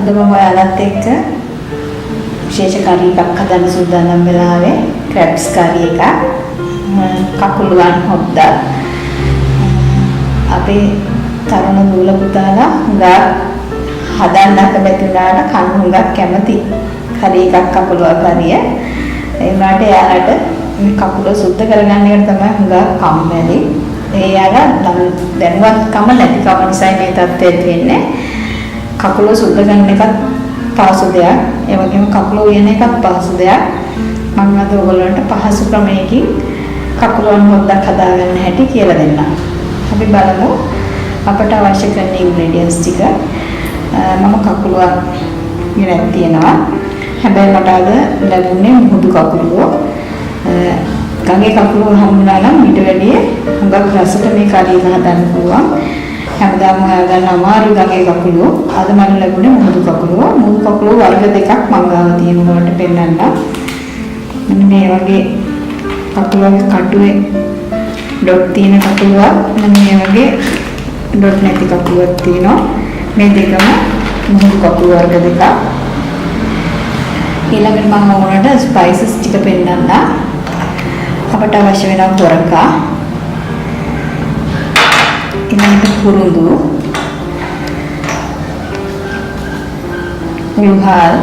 අද මම ඔයාලත් එක්ක විශේෂ කරි එකක් හදන්න සූදානම් වෙලාවේ ක්‍රැබ්ස් කරි එක කකුළුවන් හොද්දා අපේ තරුණ දූල පුතාලා හුඟා හදන්න කැමති උනාට කන්න හුඟක් කැමති කරි එකක් කකුළුවා කරිය. ඒ වුණාට එයාලට මේ කකුල සුද්ධ කරගන්න එක තමයි හුඟා කම්මැලි. ඒ යාලා දැනුවත්කම නැතිකම නිසා මේ තත්ත්වයට වෙන්නේ. කකුල සුද්ධ කරන එකත් පහසු දෙයක්. ඒ වගේම කකුල උයන එකත් පහසු දෙයක්. මම අද ඔයගොල්ලන්ට පහසු ක්‍රමයකින් කකුලවන් හොද්දක් හදාගන්න හැටි කියලා දෙන්නම්. අපි බලමු අපට අවශ්‍ය කරන ඉන්ග්‍රීඩියන්ට්ස් ටික. මම කකුලුවක් ඉරක් තියෙනවා. හැබැයි මට අද ලැබුණේ මුහුදු කකුලුව. ගඟේ කකුලුව හම්බුනා නම් ඊට වැඩිය හුඟක් රසට මේ කරි එක හදන්න පුළුවන්. හැමදාම හොයාගන්න අමාරු ගඟේ කකුලුව. අද මට ලැබුණේ මුහුදු කකුලුව. මුහුදු කකුලුව වර්ග දෙකක් මම ගාව තියෙන වලට පෙන්නන්න. මෙන්න මේ වගේ කකුලුවක කටුවේ ඩොට් තියෙන කකුලුවක්. මෙන්න මේ වගේ ඩොට් නැති කකුලුවක් තියෙනවා. මේ දෙකම මුහුදු කකුලු වර්ග දෙකක්. ඊළඟට මම ඕනට ස්පයිසස් ටික පෙන්නන්න. අපට අවශ්‍ය වෙන තොරකා, ඊළඟට කුරුඳු, උල්හල්,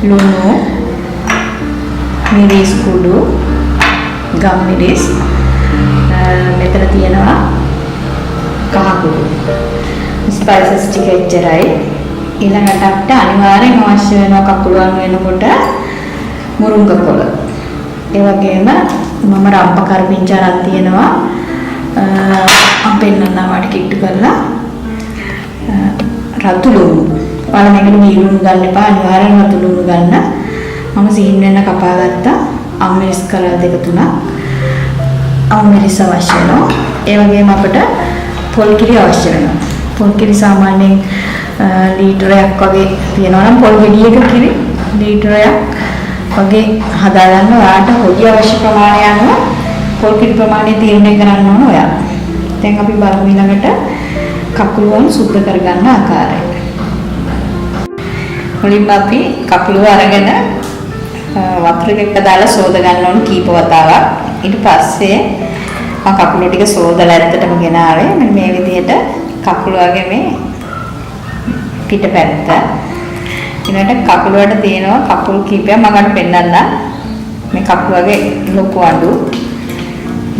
ලුණු, මිරිස් කුඩු, ගම් මිරිස්, මෙතන තියෙනවා කහ කුඩු. ස්පයිසස් ටික එච්චරයි. ඊළඟට අපිට අනිවාර්යෙන් අවශ්‍ය වෙන කකුලුවන් වෙනකොට මුරුංග කොළ. ඒ වගේම මම රම්ප කරපිංචාරක් තියෙනවා. මම පෙන්නන්නම් වට කිට්ටු කරලා. රතු ලුණු. පළවෙනිට මීලුණු ගන්න එපා. අනිවාර්යෙන් රතු ලුණු ගන්න. මම සීන් වෙන කපා ගත්තා. අම්මිරිස් කලර් දෙක තුනක්. අම්මිරිස් අවශ්‍ය වෙනවා. ඒ වගේම අපිට පොල් කිරි අවශ්‍ය වෙනවා. පොල් කිරි සාමාන්‍යයෙන් ලීටරයක් වගේ තියෙනවා නම් පොල් ගෙඩියක කිරි ලීටරයක් වගේ හදාගන්න. ඔයාලට හොදි අවශ්‍ය ප්‍රමාණය අනුව පොල් කිරි ප්‍රමාණය තීරණය කරන්න ඕන ඔයා. දැන් අපි බලමු ඊළඟට කකුලුවන් සුද්ධ කරගන්න ආකාරය. මුලින්ම අපි කකුලුව අරගෙන වතුර එකක දාලා සෝද ගන්න ඕන කීප වතාවක්. ඊට පස්සේ මම කකුල ටික සෝදලා ඇත්තටම ගෙනාවේ. මෙන්න මේ විදිහට කකුලුවගේ මේ පිටපැත්ත. ඊළඟට කකුලුවට තියෙනවා කකුල් කීපයක් මම පෙන්නන්න. මේ කකුලුවගේ ලොකු අඬු.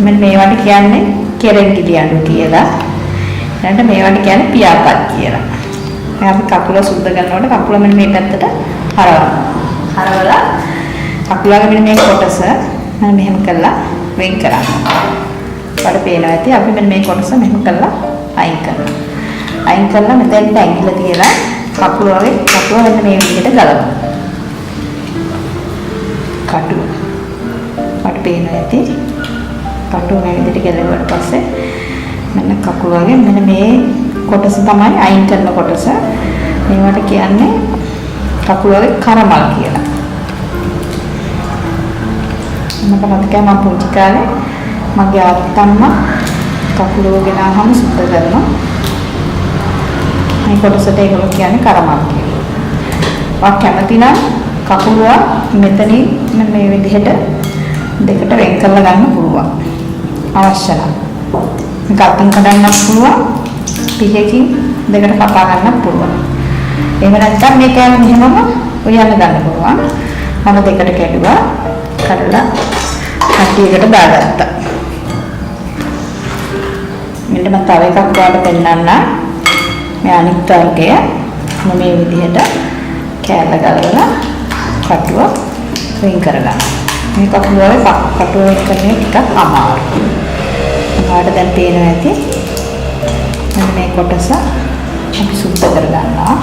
මෙන්න මේවට කියන්නේ කෙරෙන්ගිලි අඬු කියලා. ඊළඟට මේවට කියන්නේ පියාපත් කියලා. දැන් අපි කකුල සුද්ධ කරනකොට කකුල මෙන්න මේ පැත්තට හරවනවා. හරවලා කකුලගේ මෙන්න මේ කොටස මම මෙහෙම කරලා වෙන් කරනවා. වඩ පේනවා ඇති. අපි මෙන්න මේ කොටස මෙහෙම කරලා අයින් කරනවා. අයින් කරලා මෙතෙන්ට ඇඟිල්ල තියලා කකුල මෙන්න මේ විදිහට ගලවනවා. කටුව. වඩ පේනවා ඇති. කටුව මේ විදිහට ගැලවුවාට පස්සේ මෙන්න කකුල වගේ මෙන්න මේ කොටස තමයි අයින් කරන කොටස. මේවට කියන්නේ කකුල වගේ කරමල් කියලා. මට මතකයි මම පුංචි කාලේ මගේ අත්තම්මා කකුල ගෙනාවම සුද්ධ කරනවා. මේ කොටසට ඒගොල්ලෝ කියන්නේ කරමල් කියලා. වක් කැමති නම් කකුලුව මෙතනින් මේ විදිහට දෙකට වෙන් කරලා ගන්න පුළුවන්. අවශ්‍ය නම් මේක අතින් කඩන්නත් පුළුවන්. පිහකින් දෙකට කපා ගන්නත් පුළුවන්. එහෙම නැත්නම් මේ කෑම මෙහෙමම උයන්න ගන්න පුළුවන්. මම දෙකට කැඩුවා. කඩලා කට්ටියකට දාගත්තා. මෙන්න මම තව එකක් ඔයාලට පෙන්නන්න. මේ අනිත් වර්ගය මේ විදිහට කෑල්ල ගලවලා කටුව වෙන් කරගන්න. මේ කටුවේ කටුව වෙන් කරන්නේ ටිකක් අමාරුයි. ඔයාලට දැන් පේනවා ඇති. මෙන්න මේ කොටස අපි සුද්ධ කරගන්නවා.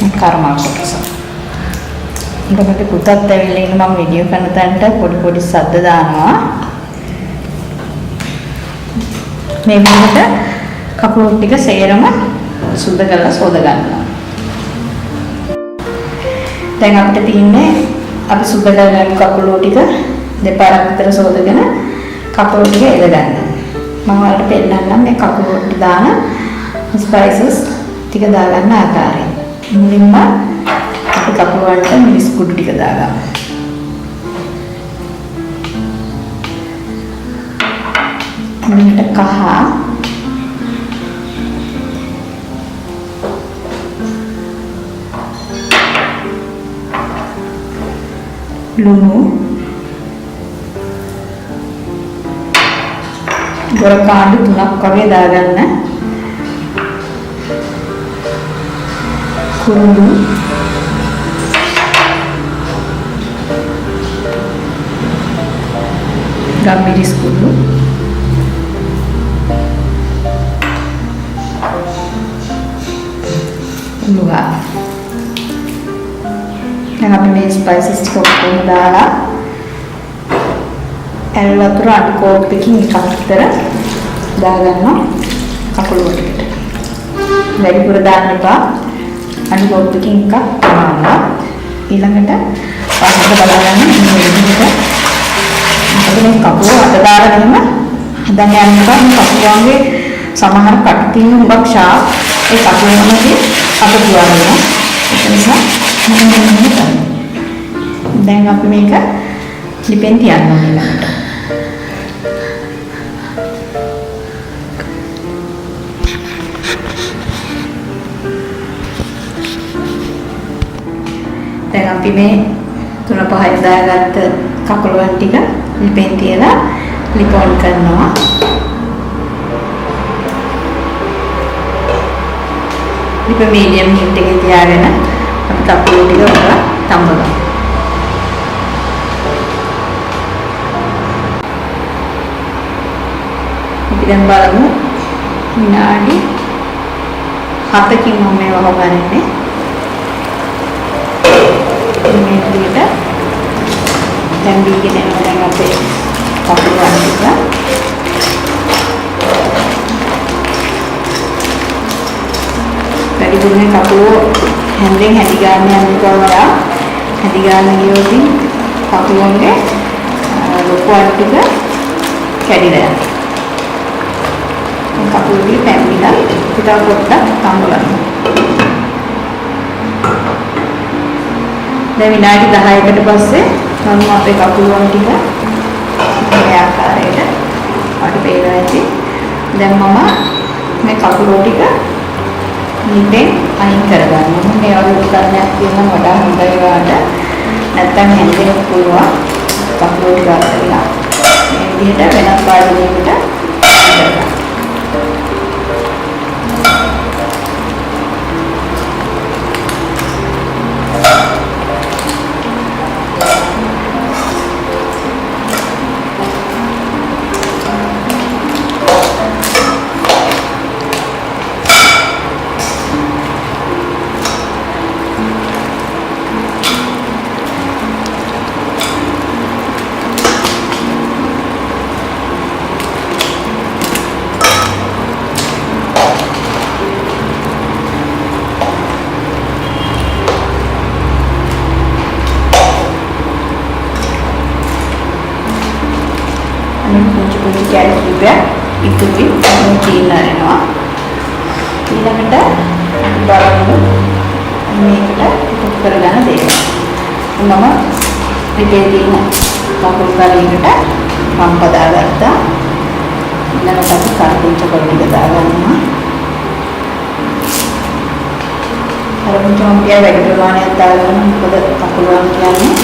මේ කර්මල් කොටස. ඊට පුතත් ඇවිල්ලා ඉන්න මම වීඩියෝ කරන තැනට පොඩි සද්ද දානවා. මේ විදිහට කකුල් ටික සේරම සුද්ධ කරලා සෝද ගන්නවා. දැන් අපිට තියෙන්නේ අපි සුද්ධ කරගන්න කකුල් ටික දෙපාරක් විතර සෝදගෙන කකුල් ටික එල ගන්න. මම ඔයාලට පෙන්නන්නම් මේ කකුල් ටික දාන ස්පයිසස් ටික දාගන්න ආකාරය. මුලින්ම අපි කකුල වලට මිරිස් කුඩු ටික දාගමු. මේකට කහ ලුණු ගොර කාණ්ඩ 3ක් වගේ දාගන්න. කුරුඳු ගම්මිරිස් කුඩු උලුවා. දැන් අපි මේ ස්පයිසස් ටික ඔක්කොම දාලා ඇල් වතුර අඩු කෝප්පකින් එකක් විතර දාගන්නවා කකුල වලට. වැඩිපුර දාන්න එපා. අඩු කෝප්පකින් එකක් දානවා. ඊළඟට පස්සට බලාගන්න මේ විදිහට අපිට මේ කකුල අත දාලා ගන්න හදන්න යන්න එපා. මේ කකුලගේ සමහර කට තියෙන හුඟක් ෂාප් ඒ කකුලෙමදී අප දුවනවා. ඒ නිසා දැන් අපි මේක ලිපෙන් තියන්න ඕනේ ළඟට. දැන් අපි මේ 3-5 දාගත්ත කකුලුවන් ටික ලිපෙන් තියලා ලිප ඔන් කරනවා. ලිප මීඩියම් හීට් එකේ තියාගෙන අපි කකුල ටික වල තඹනවා. අපි දැන් බලමු විනාඩි 7කින් මම මේව හොගන්නේ. මේ විදිහට දැන් දීගෙන යනවා. දැන් අපේ කකුල වලට වැඩිදුරේ කකුල හැන්දෙන් හැදි ගන්න යනකොට වඩා හැදි ගන්න ගියොත් කකුලේ ලොකු අඩ ටික කැඩිලා යනවා. කකුලේ පැමිණිලා පිටව පොට්ටක් තඹලනවා. දැන් විනාඩි 10කට පස්සේ මම අපේ කකුලුවන් ටික මේ ආකාරයට අපිට පේනවා ඇති. දැන් මම මේ කකුලෝ ටික නිදෙන් අයින් කරගන්නවා. මේ වගේ උදාහරණයක් කියන්න වඩා හොඳයි වාට. නැත්තම් හැන්දෙන්න පුළුවන් කකුලෝ ටික අතරිලා. මේ විදිහට වෙනත් පාඩුවකට කරගන්න. පුංචි කැරට් ටික ඉතුරුයි අනුන් කියනවා. ඊළඟට බලමු මේකට එකතු කරගන්න දෙන්න. මම පිටේ තියෙන කකුල් කලියකට පම්ප දාගත්තා. ඊළඟට අපි කරපුංච කොට ටික දාගන්නවා. කරපුංච මොකද වැඩි ප්‍රමාණයක් දාගන්න. මොකද කකුලන් කියන්නේ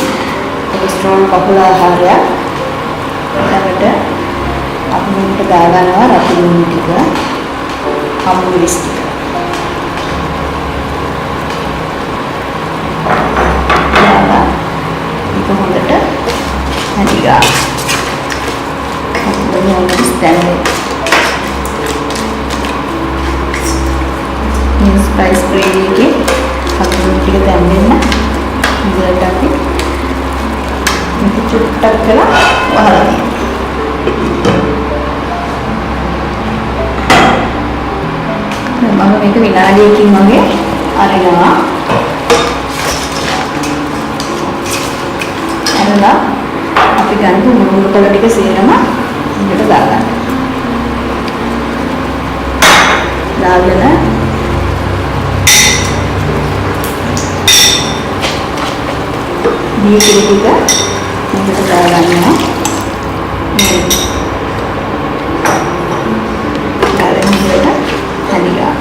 කොලෙස්ටරෝල් බහුල ආහාරයක්. ඊළඟට අපි මේකට දාගන්නවා රතු ලුණු ටික, හමු මිරිස් ටික. දාලා ඒක හොඳට හැදි ගන්න. අපි මිරිස් දැන්නේ. මේ ස්පයිස් ග්‍රේවි එකේ හමු ලුණු ටික දැම්මෙන්න ඉතින් අපි මේක චුට්ටක් කරලා වහලා දෙන්න. මම මේක විනාඩියකින් වගේ අරනවා. අරලා අපි ගන්න මුරුළු කොළ ටික සේරම එකට දාගන්න. දාගෙන දී කිරි ටික මේකට දාගන්නවා. දාගෙන ඉඳලා හැදිලා.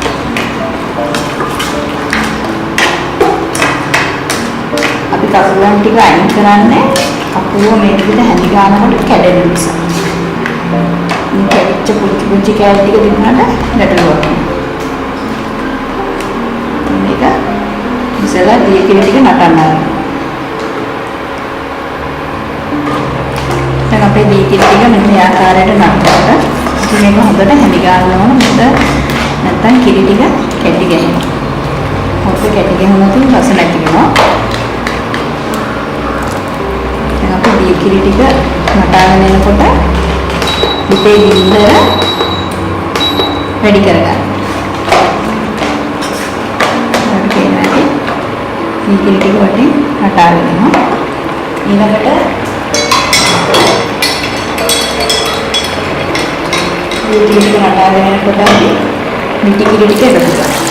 අපි කකුලන් ටික අයින් කරන්නේ කකුල මේ විදිහට හැදි ගන්නකොට කැඩෙන නිසා. මේ කැඩිච්ච පුංචි කැලි ටික දිනුනට ගැටලුවක් නෑ. මේක ඉස්සෙල්ලා දී කිරි ටික නටන්න. දැන් අපේ දී කිරි ටික මෙන්න මේ ආකාරයට නටනකොට ඉතින් මේක හොඳට හැදි ගන්න ඕන. මොකද නැත්තම් කිරි ටික කැඩි ගහනවා. හොත් කැඩි ගහනොත් රස නැති වෙනවා. දැන් අපි දී කිරි ටික නටාගෙන එනකොට හිතේ ගින්දර වැඩි කරගන්න. අපිට කියනවා දී කිරි ටික වටින් නටාගෙන එනවා. ඊළඟට දී කිරි ටික නටාගෙන එනකොට අපි මිටි කිරි ටික එකතු කරනවා.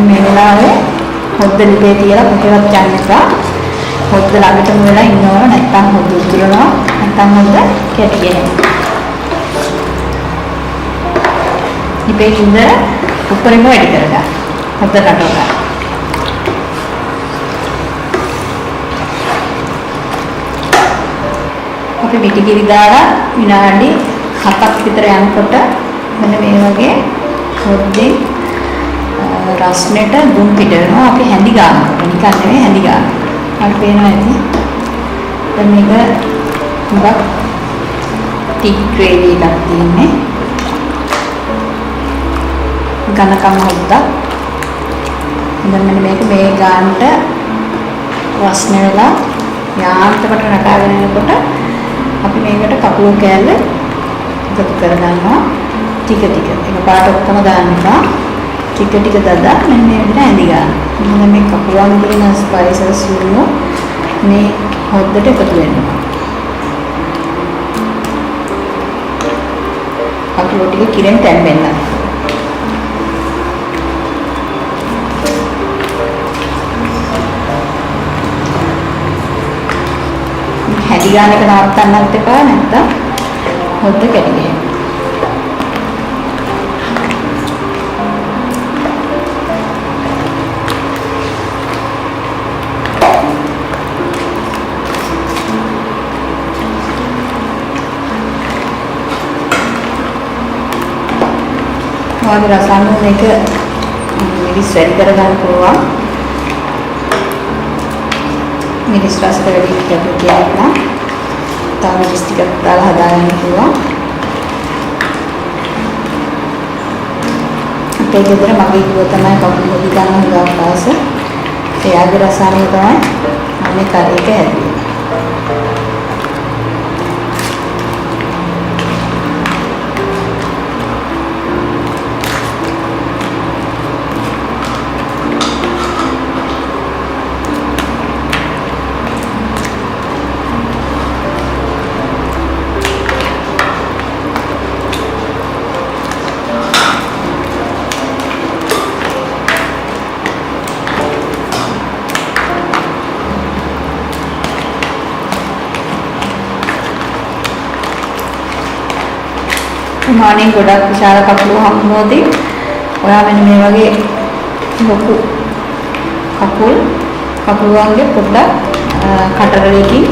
මේ වෙලාවේ හොද්ද ලිපේ තියලා කොහෙවත් යන්න එපා. හොද්ද ළඟටම වෙලා ඉන්න ඕන. නැත්තම් හොද්ද උතුරනවා. නැත්තම් හොද්ද කැටි ගහනවා. ලිපේ ගින්දර උඩරින්ම වැඩි කරගන්න. හොද්ද නටවලා. අපි පිටි කිරි දාලා විනාඩි 7ක් විතර යනකොට මෙන්න මේ වගේ හොද්දේ රස්නෙට දුම් පිට වෙනවා. අපි හැඳි ගන්නකොට නිකන් නෙවෙයි හැඳි ගන්න. අපිට පේනවා ඇති. දැන් මේක හුඟක් ටික් ග්‍රේවි එකක් තියෙන්නේ. ඝනකම හොද්දක්. දැන් මෙන්න මේක මේ ගානට රස්න වෙලා යාන්තමට නටාගෙන යනකොට අපි මේකට කකුල කෑල්ල එකතු කරගන්නවා. ටික ටික එකපාරට ඔක්කොම දාන්න එපා. ටික ටික දදා මෙන්න මේ විදිහට ඇඳි ගන්න. මොකද මේ කකුලන් තියෙන ස්පයිසස් වුණු මේ හොද්දට එකතු වෙනවා. කකුල ටික කිරෙන් තැම්බෙන්න. හැදි ගන්න එක නවත්තන්නත් එපා. නැත්තම් හොද්ද කැඩි ගියා. වගේ රසන්න එක මිරිස් වැඩි කරගන්න පුළුවන්. මිරිස් රස වැඩි කරගන්න තව මිරිස් ටිකක් දාලා හදාගන්න පුළුවන්. අපේ ගෙදර මගේ දුව තමයි කවුරු හොදි ගන්න හුඟක් ආස. එයාගේ රසායනික තමයි අනේ කරේ එක හැදුවේ. මානේ ගොඩක් විශාල කකුළු හම්බුනොත් ඔයා මෙන්න මේ වගේ ලොකු කකුළුවන්ගේ පොඩ්ඩක් කටරලකින්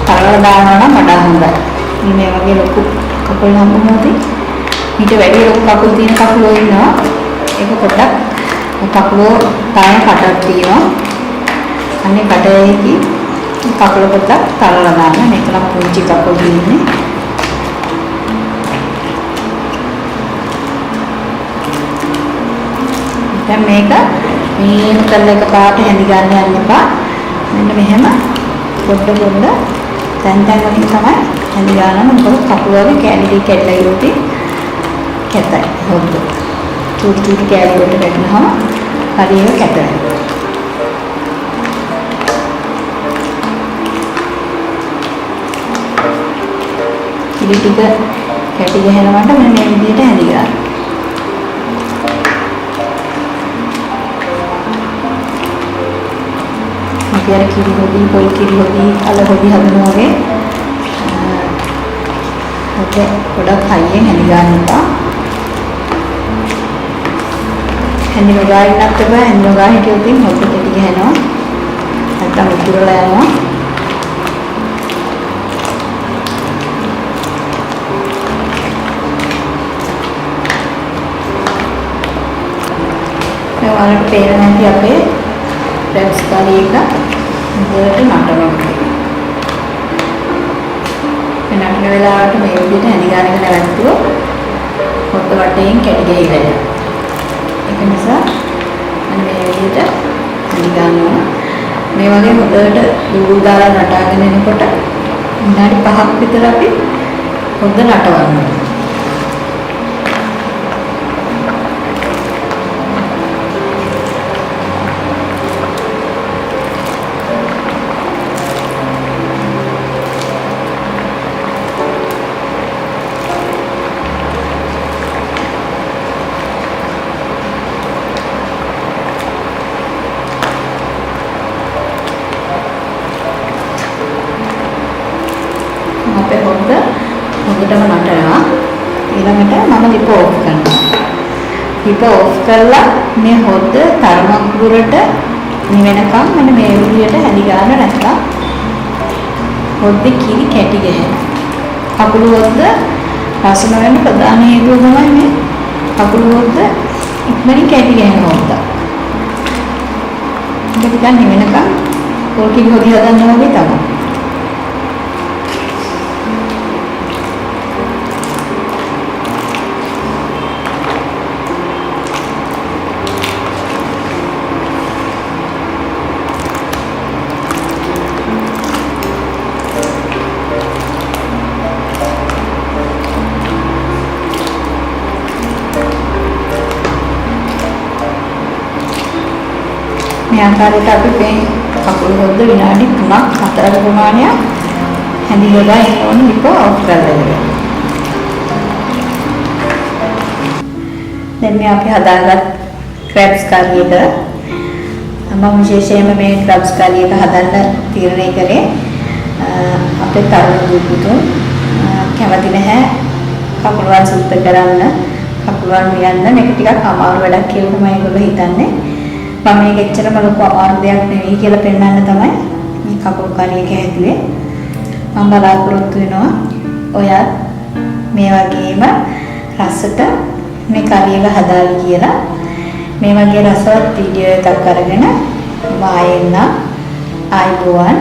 කරලා දානවා නම් වඩා හොඳයි. මේ වගේ ලොකු කකුළු හම්බුනොත් ඊට වැඩි ලොකු කකුළු තියෙන කකුළු ඉන්නවා. ඒක පොඩ්ඩක් කකුළු තාම කටක් තියෙනවා. අනේ කටේකි කකුළු පොඩ්ඩක් කරලා දාන්න. මේක නම් පුංචි කකුළු තියෙන්නේ. දැන් මේක මේ කරලා එකපාරට හැඳි ගන්න යන්න එපා. මෙන්න මෙහෙම පොඩ තැන් තැන් වලින් තමයි හැඳි ගන්න. මොකද කකුල වගේ කැලි කැඩලා ඉරෝටි කැතයි හොද්ද. චූටි චූටි කැලි වලට වැටෙනවම හරියට කැත වෙනවා. කිරි ටික කැටි ගහනකොට මෙන්න මේ විදිහට හැඳි ගන්න. අපි අර කිරි හොදි, පොල් කිරි හොදි, අල හොදි හදනවා වගේ ගොඩක් හයියෙන් හැඳි ගන්න එපා. හැඳි නොගා ඉන්නත් එපා. හැඳි නොගා හිටියොත් හොද්ද කැටි ගහනවා. නැත්තම් උතුරලා යනවා. මේ වලට පේන නැති අපේ ක්‍රැබ්ස් කරි එක හොඳට නටනවා. නටන වෙලාවට මේ විදිහට හැඳි ගන්න එක නැවතුනොත් හොද්ද වටේන් කැටි ගහලා යනවා. ඒක නිසා මේ විදිහට හැඳි ගන්නවා. මේ වගේ හොඳට දූල් දාලා නටාගෙන එනකොට විනාඩි 5ක් විතර අපි හොඳ නටවන්න. අපේ හොඳටම නටනවා. ඊළඟට මම ලිප ඕෆ් කරනවා. ලිප ඕෆ් කරලා මේ හොද්ද තරමක් දුරට නිවෙනකම් මෙන්න මේ විදිහට හැදි ගන්න නැත්නම් හොද්දේ කිරි කැටි ගහනවා. කකුළු හොද්ද රසම වෙන ප්‍රධාන හේතුව තමයි මේ කකුළු හොද්ද ඉක්මනින් කැටි ගහන හොද්ද. ඒක ටිකක් නිවෙනකම් පොල් කිරි හොදි හදනවා වගේ තමයි. මේ ආකාරයට අපි මේ කකුල් හොද්ද විනාඩි 3ක් 4ක ප්‍රමාණයක් හැඳි ගලා ඉන්න ඕනේ ලිප ඔෆ් කරලා ඉන්න. දැන් මේ අපි හදාගත් ක්‍රැබ්ස් කරි එක මම විශේෂයෙන්ම මේ ක්‍රැබ්ස් කරි එක හදන්න තීරණය කළේ අපේ තරුණ දුපුතුන් කැමති නැහැ කකුලවල් සුද්ධ කරන්න කකුලවල් මියන්න මේක ටිකක් අමාරු වැඩක් කියලා තමයි ඒගොල්ලෝ හිතන්නේ. මම මේක එච්චරම ලොකු අමාරු දෙයක් නෙවෙයි කියලා පෙන්නන්න තමයි මේ කකුල් කරි එක හැදුවේ. මම බලාපොරොත්තු වෙනවා ඔයත් මේ වගේම රසට මේ කරි එක හදාවි කියලා. මේ වගේ රසවත් වීඩියෝ එකක් අරගෙන ආයෙත් ආයිබෝවන්